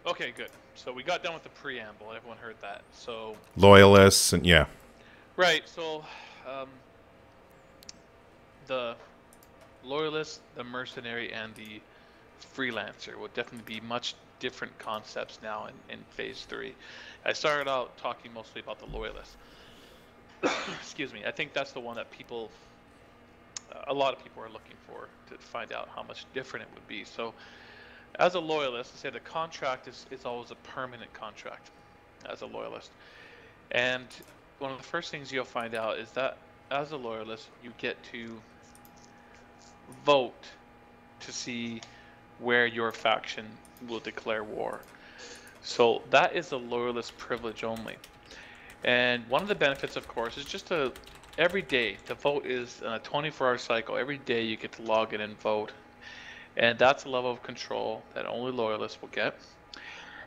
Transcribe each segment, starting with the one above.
Okay, good. So we got done with the preamble. Everyone heard that. So Loyalists and yeah. right. So um, the loyalist, the mercenary, and the freelancer will definitely be much different concepts now in phase three. I started out talking mostly about the loyalist. Excuse me. I think that's the one that a lot of people are looking for to find out how much different it would be. So as a loyalist, I say the contract is always a permanent contract as a loyalist. And one of the first things you'll find out is that as a loyalist, you get to vote to see where your faction will declare war. So that is a loyalist privilege only. And one of the benefits, of course, is just to every day, the vote is a 24-hour cycle. Every day you get to log in and vote. And that's a level of control that only loyalists will get.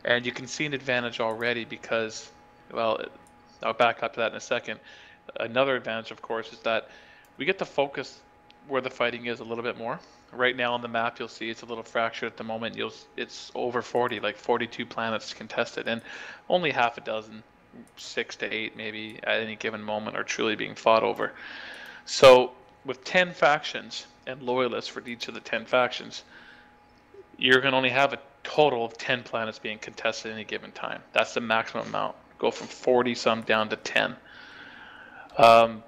And you can see an advantage already because, well, I'll back up to that in a second. Another advantage, of course, is that we get to focus where the fighting is a little bit more. Right now on the map, you'll see it's a little fractured at the moment. It's over 40, like 42 planets contested, and only half a dozen, 6 to 8 maybe at any given moment, are truly being fought over. So with 10 factions and loyalists for each of the 10 factions, you're going to only have a total of 10 planets being contested at any given time. That's the maximum amount. Go from 40 some down to 10. Um,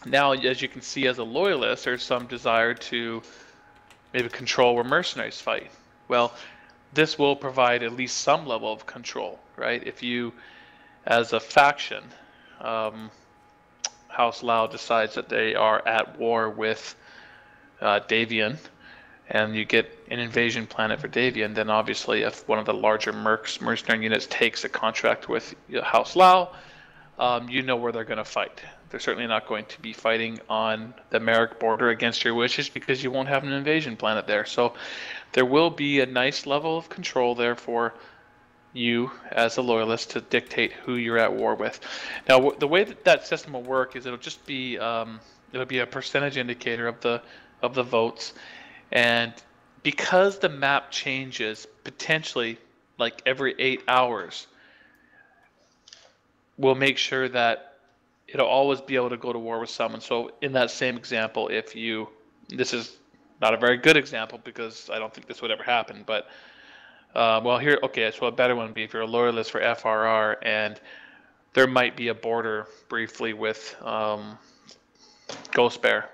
Now, as you can see, as a loyalist, there's some desire to maybe control where mercenaries fight. Well, this will provide at least some level of control, right? If you, as a faction, um, House Lao decides that they are at war with Davian, and you get an invasion planet for Davian, then obviously if one of the larger mercenary units takes a contract with House Lao, you know where they're going to fight. They're certainly not going to be fighting on the Merrick border against your wishes because you won't have an invasion planet there. So there will be a nice level of control there for you as a loyalist to dictate who you're at war with. Now, the way that that system will work is it'll be a percentage indicator of the votes, and because the map changes potentially like every 8 hours, we'll make sure that it'll always be able to go to war with someone. So in that same example, if you, this is not a very good example because I don't think this would ever happen, but well here, okay, so a better one would be if you're a loyalist for FRR and there might be a border briefly with Ghost Bear,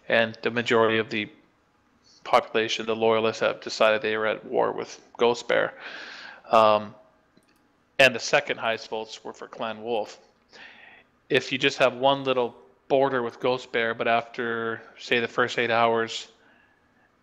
and the majority of the population, the loyalists, have decided they are at war with Ghost Bear. Um, and the second highest votes were for Clan Wolf. If you just have one little border with Ghost Bear, but after, say, the first 8 hours,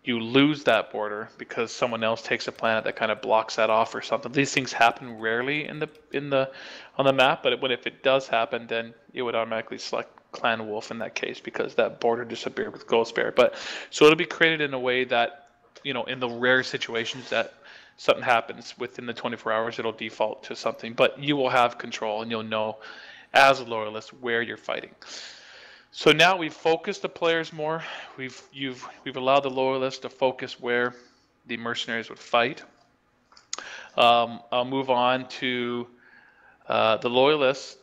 you lose that border because someone else takes a planet that kind of blocks that off or something. These things happen rarely on the map, but if it does happen, then it would automatically select Clan Wolf in that case because that border disappeared with Ghost Bear. But so it'll be created in a way that, in the rare situations that something happens within the 24 hours, it'll default to something, but you will have control and you'll know as a loyalist where you're fighting. So now we've focused the players more. We've allowed the loyalists to focus where the mercenaries would fight. I'll move on to the loyalists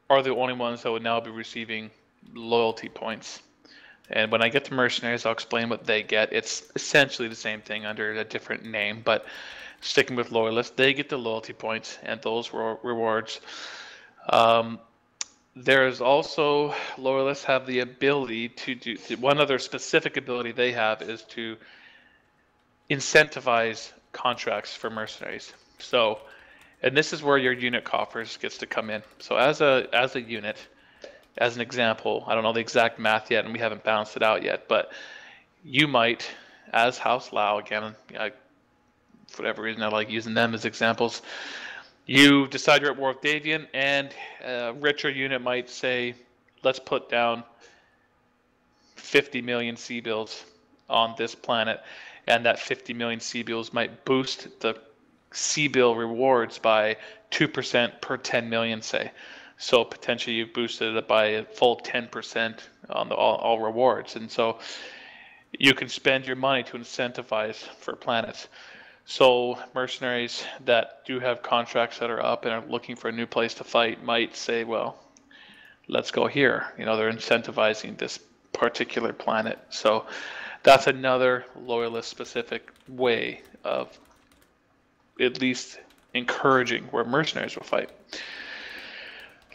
are the only ones that would now be receiving loyalty points. And when I get to mercenaries, I'll explain what they get. It's essentially the same thing under a different name, but sticking with loyalists, they get the loyalty points and those rewards. Um, There's also loyalists have the ability to do one other specific ability they have is to incentivize contracts for mercenaries. So, and this is where your unit coffers gets to come in. So as a unit, as an example, I don't know the exact math yet, and we haven't balanced it out yet, but you might, as House Lao again, for whatever reason I like using them as examples. You decide you're at war with Davian, and a richer unit might say, let's put down 50 million C-bills on this planet, and that 50 million C-bills might boost the C-bill rewards by 2% per 10 million, say. So potentially you've boosted it by a full 10% on all rewards. And so you can spend your money to incentivize for planets. So mercenaries that do have contracts that are up and are looking for a new place to fight might say, well, let's go here. You know, they're incentivizing this particular planet. So that's another loyalist specific way of at least encouraging where mercenaries will fight.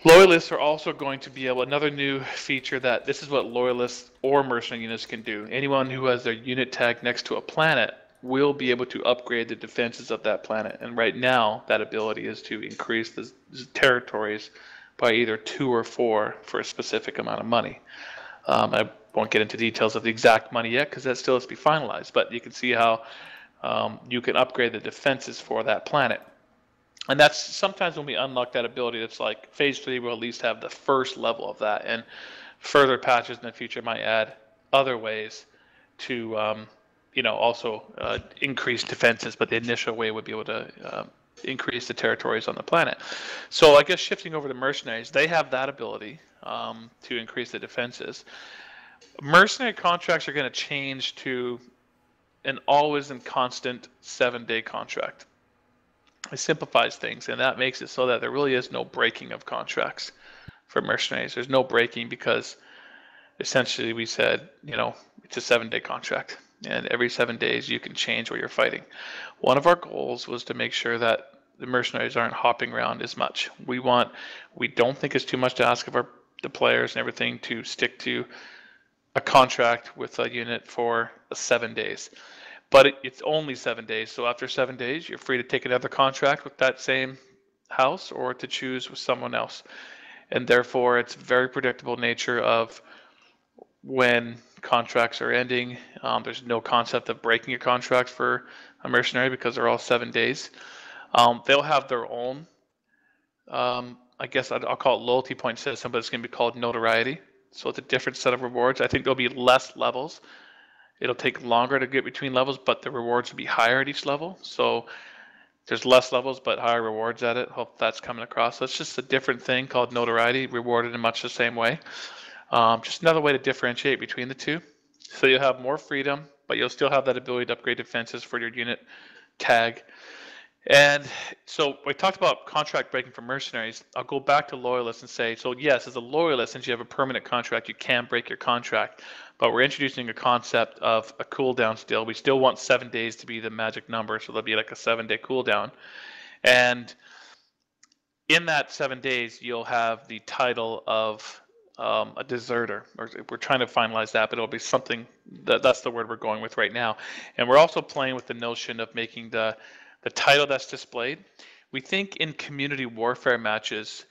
Loyalists are also going to be able, another new feature that this is what loyalists or mercenary units can do. Anyone who has their unit tag next to a planet will be able to upgrade the defenses of that planet. And right now, that ability is to increase the territories by either 2 or 4 for a specific amount of money. I won't get into details of the exact money yet because that still has to be finalized, but you can see how you can upgrade the defenses for that planet. And that's sometimes when we unlock that ability, it's like phase 3 will at least have the first level of that, and further patches in the future might add other ways to also increase defenses, but the initial way would be able to increase the territories on the planet. So I guess shifting over to mercenaries, they have that ability to increase the defenses. Mercenary contracts are going to change to an always and constant 7-day contract. It simplifies things, and that makes it so that there really is no breaking of contracts for mercenaries. There's no breaking because essentially we said, it's a 7-day contract, and every 7 days you can change where you're fighting. One of our goals was to make sure that the mercenaries aren't hopping around as much. We don't think it's too much to ask of the players and everything to stick to a contract with a unit for 7 days. But it's only 7 days, so after 7 days, you're free to take another contract with that same house or to choose with someone else. And therefore, it's very predictable nature of when contracts are ending. There's no concept of breaking a contract for a mercenary because they're all 7 days. They'll have their own, I guess I'll call it loyalty point system, but it's going to be called notoriety. So it's a different set of rewards. I think there'll be less levels. It'll take longer to get between levels, but the rewards will be higher at each level. So there's less levels, but higher rewards at it. Hope that's coming across. So it's just a different thing called notoriety, rewarded in much the same way. Just another way to differentiate between the two. So you'll have more freedom, but you'll still have that ability to upgrade defenses for your unit tag. And so we talked about contract breaking for mercenaries. I'll go back to loyalists and say, so yes, as a loyalist, since you have a permanent contract, you can break your contract. But we're introducing a concept of a cooldown still. We still want 7 days to be the magic number, so there'll be like a 7-day cooldown. And in that 7 days, you'll have the title of a deserter. We're trying to finalize that, but it'll be something, that's the word we're going with right now. And we're also playing with the notion of making the title that's displayed. We think in community warfare matches,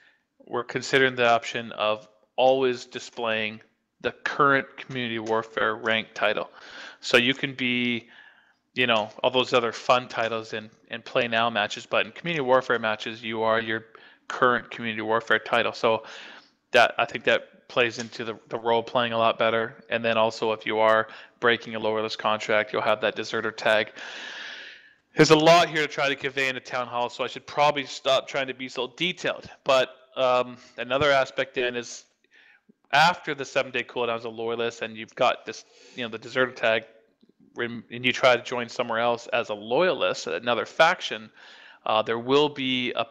we're considering the option of always displaying the current community warfare rank title. So you can be, all those other fun titles in play now matches, but in community warfare matches, you are your current community warfare title. So I think that plays into the role playing a lot better. And then also if you are breaking a loyalist contract, you'll have that deserter tag. There's a lot here to try to convey in a town hall, so I should probably stop trying to be so detailed. But another aspect then is after the 7-day cooldown as a loyalist, and you've got this, the deserter tag, and you try to join somewhere else as a loyalist, another faction, there will be a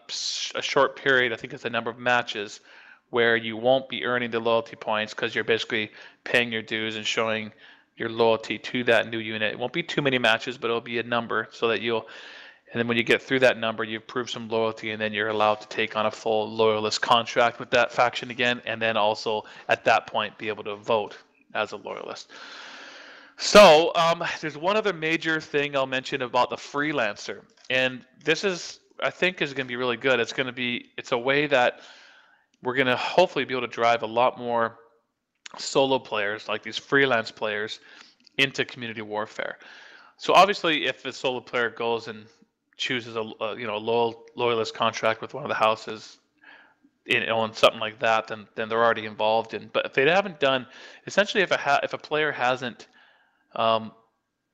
short period, I think it's a number of matches, where you won't be earning the loyalty points because you're basically paying your dues and showing your loyalty to that new unit. It won't be too many matches, but it'll be a number so that and then when you get through that number, you've proved some loyalty, and then you're allowed to take on a full loyalist contract with that faction again, and then also at that point be able to vote as a loyalist. So there's one other major thing I'll mention about the freelancer, and this I think is going to be really good. It's a way that we're going to hopefully be able to drive a lot more solo players, like these freelance players, into community warfare. So obviously, if a solo player goes and chooses a loyalist contract with one of the houses, and something like that, then they're already involved in. But if they haven't done, essentially, if a player hasn't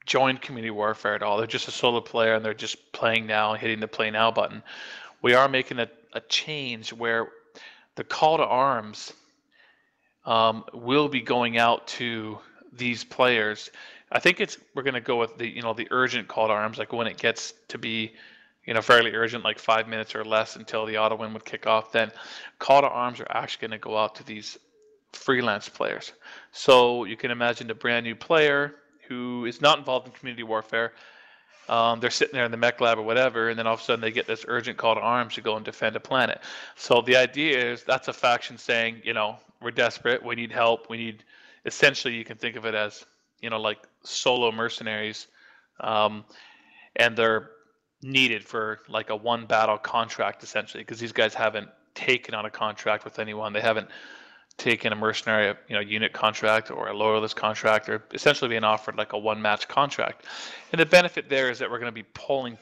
joined community warfare at all, they're just a solo player and they're just playing now, hitting the play now button. We are making a change where the call to arms will be going out to these players I think we're going to go with the urgent call to arms, like when it gets to be fairly urgent, like 5 minutes or less until the auto win would kick off. Then call to arms are actually going to go out to these freelance players. So you can imagine a brand new player who is not involved in community warfare. They're sitting there in the mech lab or whatever, and then all of a sudden they get this urgent call to arms to go and defend a planet. So the idea is that's a faction saying, we're desperate, we need help, we need. Essentially, you can think of it as, like solo mercenaries, and they're needed for like a one battle contract essentially, because these guys haven't taken on a contract with anyone. They haven't taken a mercenary, unit contract or a loyalist contract. They're essentially being offered like a one match contract. And the benefit there is that we're going to be pulling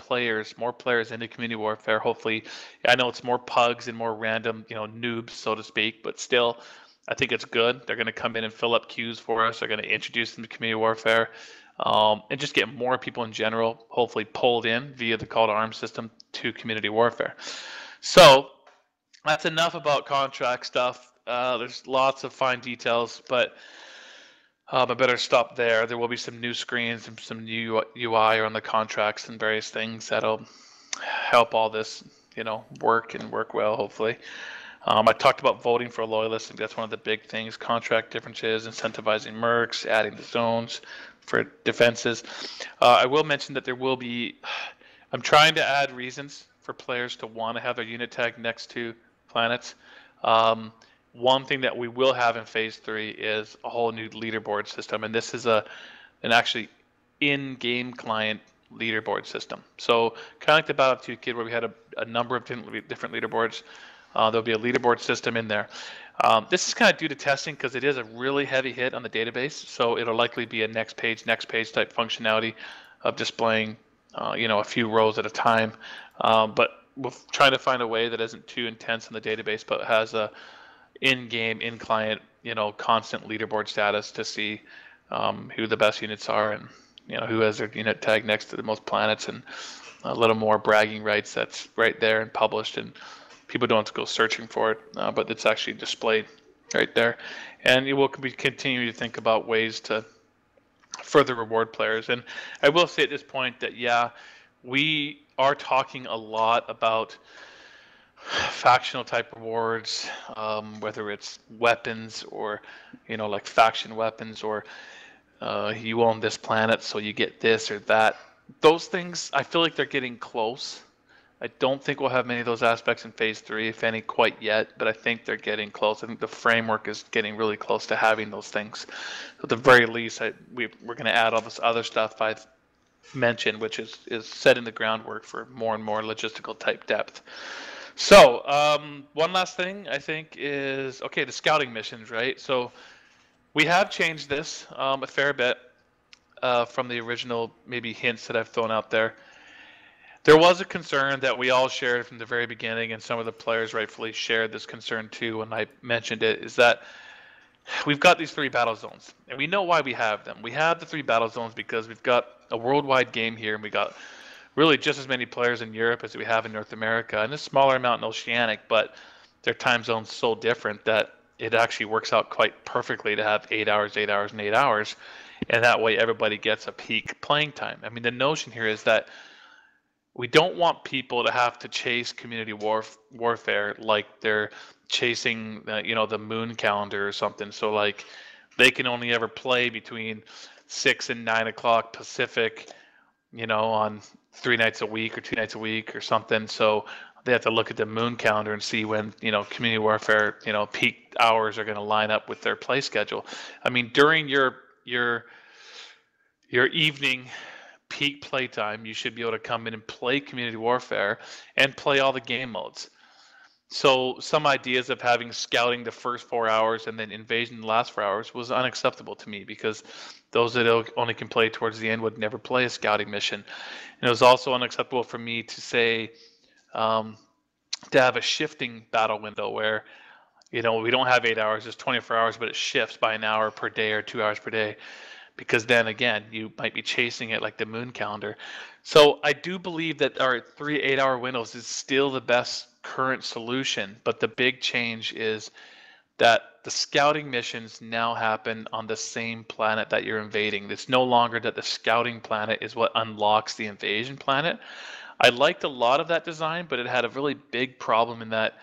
more players into community warfare. Hopefully, I know it's more pugs and more random, noobs, so to speak, but still, I think it's good. They're going to come in and fill up queues for us. They're going to introduce them to community warfare, and just get more people in general, hopefully pulled in via the call to arms system to community warfare. So that's enough about contract stuff. There's lots of fine details, but I better stop there. There will be some new screens and some new UI on the contracts and various things that'll help all this, work and work well, hopefully. I talked about voting for loyalists. I think that's one of the big things. Contract differences, incentivizing mercs, adding the zones for defenses. I will mention that there will be, I'm trying to add reasons for players to want to have their unit tag next to planets. One thing that we will have in Phase 3 is a whole new leaderboard system, and this is an actually in-game client leaderboard system. So kind of like the Battle of 2 Kid, where we had a number of different leaderboards. There'll be a leaderboard system in there. This is kind of due to testing because it is a really heavy hit on the database, so it'll likely be a next page type functionality of displaying a few rows at a time. But we're trying to find a way that isn't too intense in the database, but has a in-game, in-client, constant leaderboard status to see who the best units are and who has their unit tag next to the most planets, and a little more bragging rights that's right there and published, and people don't have to go searching for it, but it's actually displayed right there. And you will be continuing to think about ways to further reward players. And I will say at this point that, yeah, we are talking a lot about factional type rewards, whether it's weapons or, like faction weapons, or you own this planet, so you get this or that. Those things, I feel like they're getting close. I don't think we'll have many of those aspects in Phase 3, if any, quite yet, but I think they're getting close. I think the framework is getting really close to having those things. So at the very least, we're going to add all this other stuff I've mentioned, which is setting the groundwork for more and more logistical type depth. So one last thing I think is, okay, the scouting missions, right? So we have changed this a fair bit from the original maybe hints that I've thrown out there. There was a concern that we all shared from the very beginning, and some of the players rightfully shared this concern too when I mentioned it, is that we've got these 3 battle zones, and we know why we have them. We have the 3 battle zones because we've got a worldwide game here, and we got really just as many players in Europe as we have in North America, and a smaller amount in Oceanic, but their time zone's so different that it actually works out quite perfectly to have 8 hours, 8 hours, and 8 hours, and that way everybody gets a peak playing time. I mean, the notion here is that we don't want people to have to chase community warfare like they're chasing, the moon calendar or something. So like they can only ever play between 6 and 9 o'clock Pacific, on 3 nights a week or 2 nights a week or something. So they have to look at the moon calendar and see when, community warfare, peak hours are going to line up with their play schedule. I mean, during your evening peak playtime, you should be able to come in and play community warfare and play all the game modes. So some ideas of having scouting the first 4 hours and then invasion the last 4 hours was unacceptable to me, because those that only can play towards the end would never play a scouting mission. And it was also unacceptable for me to say, to have a shifting battle window where, we don't have 8 hours, it's 24 hours, but it shifts by an hour per day or 2 hours per day. Because then again, you might be chasing it like the moon calendar. So I do believe that our 3 8-hour windows is still the best current solution, but the big change is that the scouting missions now happen on the same planet that you're invading. It's no longer that the scouting planet is what unlocks the invasion planet. I liked a lot of that design, but it had a really big problem in that,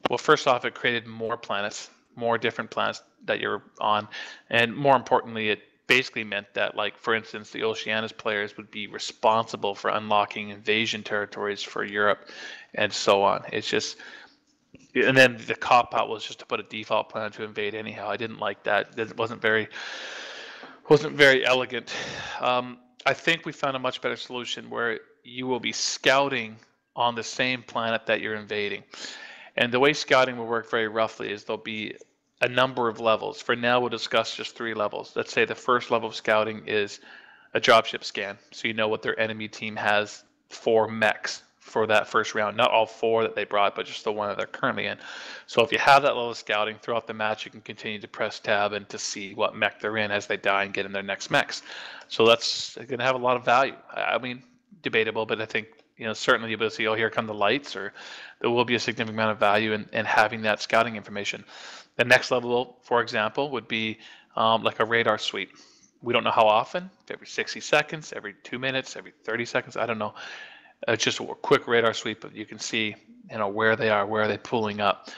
well, first off, it created more planets, more different planets that you're on, and more importantly, it basically meant that, like, for instance, the Oceanus players would be responsible for unlocking invasion territories for Europe and so on. It's just, and then the cop out was just to put a default planet to invade anyhow. I didn't like that. It wasn't very elegant. I think we found a much better solution where you will be scouting on the same planet that you're invading. And the way scouting will work very roughly is there'll be a number of levels. For now, we'll discuss just 3 levels. Let's say the first level of scouting is a dropship scan, so you know what their enemy team has for mechs for that first round. Not all 4 that they brought, but just the one that they're currently in. So if you have that level of scouting throughout the match, you can continue to press tab and to see what mech they're in as they die and get in their next mechs. So that's going to have a lot of value. I mean, debatable, but I think, you know, certainly you'll be able to see, oh, here come the lights, or there will be a significant amount of value in having that scouting information. The next level, for example, would be like a radar sweep. We don't know how often, every 60 seconds, every 2 minutes, every 30 seconds, I don't know. It's just a quick radar sweep, but you can see, you know, where they are, where are they pulling up.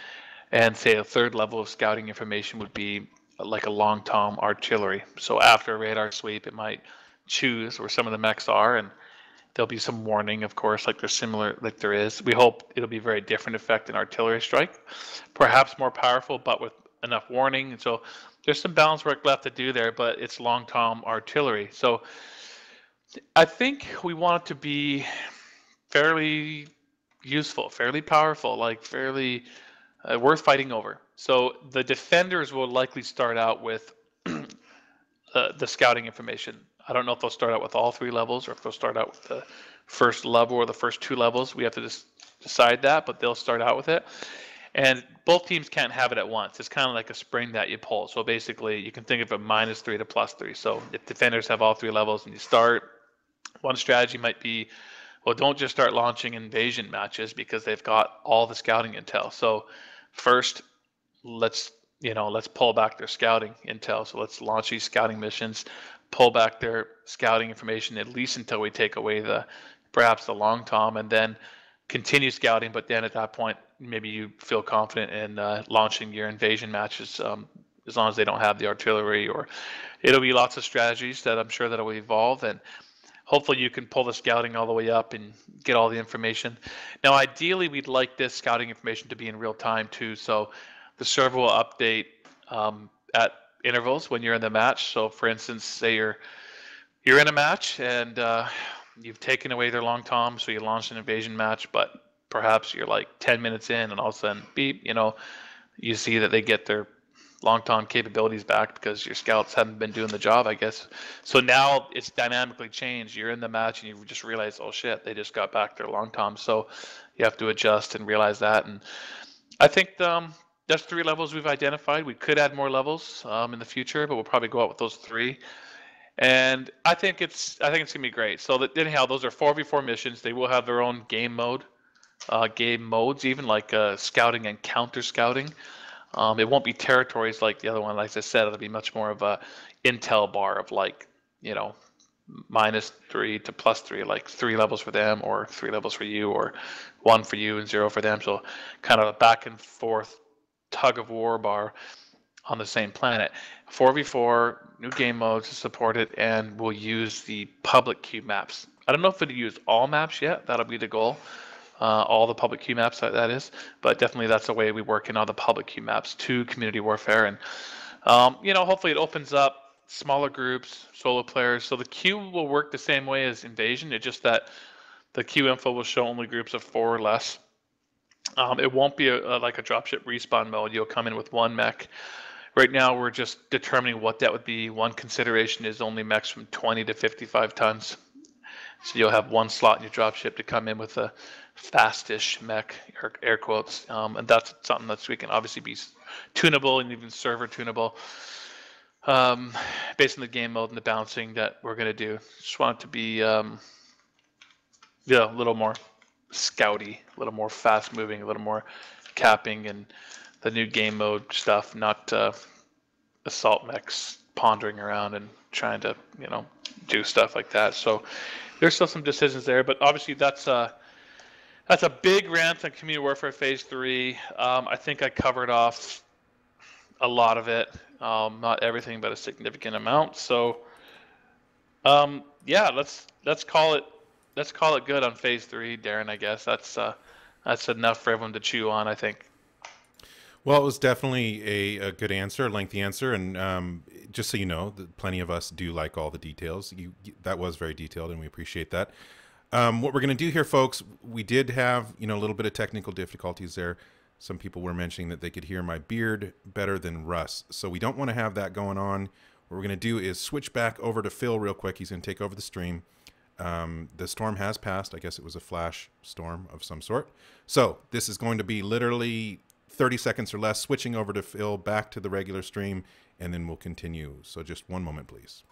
And say a third level of scouting information would be like a long-tom artillery. So after a radar sweep, it might choose where some of the mechs are, and there'll be some warning, of course, like there is. We hope it'll be a very different effect in artillery strike, perhaps more powerful, but with enough warning. And so there's some balance work left to do there, but it's long-tom artillery. So I think we want it to be fairly useful, fairly powerful, like fairly worth fighting over. So the defenders will likely start out with the scouting information. I don't know if they'll start out with all 3 levels or if they'll start out with the first level or the first 2 levels. We have to just decide that, but they'll start out with it. And both teams can't have it at once. It's kind of like a spring that you pull. So basically, you can think of it -3 to +3. So if defenders have all 3 levels and you start, one strategy might be, well, don't just start launching invasion matches because they've got all the scouting intel. So first, let's pull back their scouting intel. So let's launch these scouting missions, pull back their scouting information at least until we take away perhaps the long tom, and then continue scouting. But then at that point, maybe you feel confident in launching your invasion matches, as long as they don't have the artillery. Or it'll be lots of strategies that I'm sure that will evolve, and hopefully you can pull the scouting all the way up and get all the information. Now, ideally, we'd like this scouting information to be in real time too. So the server will update at intervals when you're in the match. So for instance, say you're in a match and you've taken away their long tom, so you launch an invasion match, but perhaps you're like 10 minutes in and all of a sudden, beep, you see that they get their long tom capabilities back because your scouts haven't been doing the job, I guess. So now it's dynamically changed. You're in the match and you just realize, oh shit, they just got back their long tom. So you have to adjust and realize that. And I think that's 3 levels we've identified. We could add more levels in the future, but we'll probably go out with those 3. And I think it's gonna be great. So anyhow, those are 4v4 missions. They will have their own game modes, even like scouting and counter scouting. It won't be territories like the other one. Like I said, it'll be much more of a intel bar of like, -3 to +3, like 3 levels for them or 3 levels for you, or 1 for you and 0 for them. So kind of a back and forth tug of war bar on the same planet. 4v4, new game modes to support it, and we'll use the public queue maps. I don't know if it'll use all maps yet. That'll be the goal. All the public queue maps, that is, but definitely that's the way we work in all the public queue maps to community warfare. And hopefully it opens up smaller groups, solo players. So the queue will work the same way as invasion. It's just that the queue info will show only groups of 4 or less. It won't be like a dropship respawn mode. You'll come in with 1 mech. Right now we're just determining what that would be. One consideration is only mechs from 20 to 55 tons. So you'll have 1 slot in your dropship to come in with a fastish mech, air quotes, and that's something that we can obviously be tunable and even server tunable based on the game mode and the bouncing that we're going to do. Just want it to be a little more scouty, a little more fast moving, a little more capping and new game mode stuff, not assault mechs pondering around and trying to do stuff like that. So there's still some decisions there, but obviously that's a big rant on Community Warfare Phase 3. I think I covered off a lot of it, not everything, but a significant amount. So yeah, let's call it good on Phase 3, Darren. I guess that's enough for everyone to chew on, I think. Well, it was definitely a good answer, a lengthy answer, and just so you know, plenty of us do like all the details. That was very detailed, and we appreciate that. What we're going to do here, folks, we did have a little bit of technical difficulties there. Some people were mentioning that they could hear my beard better than Russ, so we don't want to have that going on. What we're going to do is switch back over to Phil real quick. He's going to take over the stream. The storm has passed. I guess it was a flash storm of some sort. So this is going to be literally 30 seconds or less, switching over to Phil, back to the regular stream, and then we'll continue. So just one moment, please.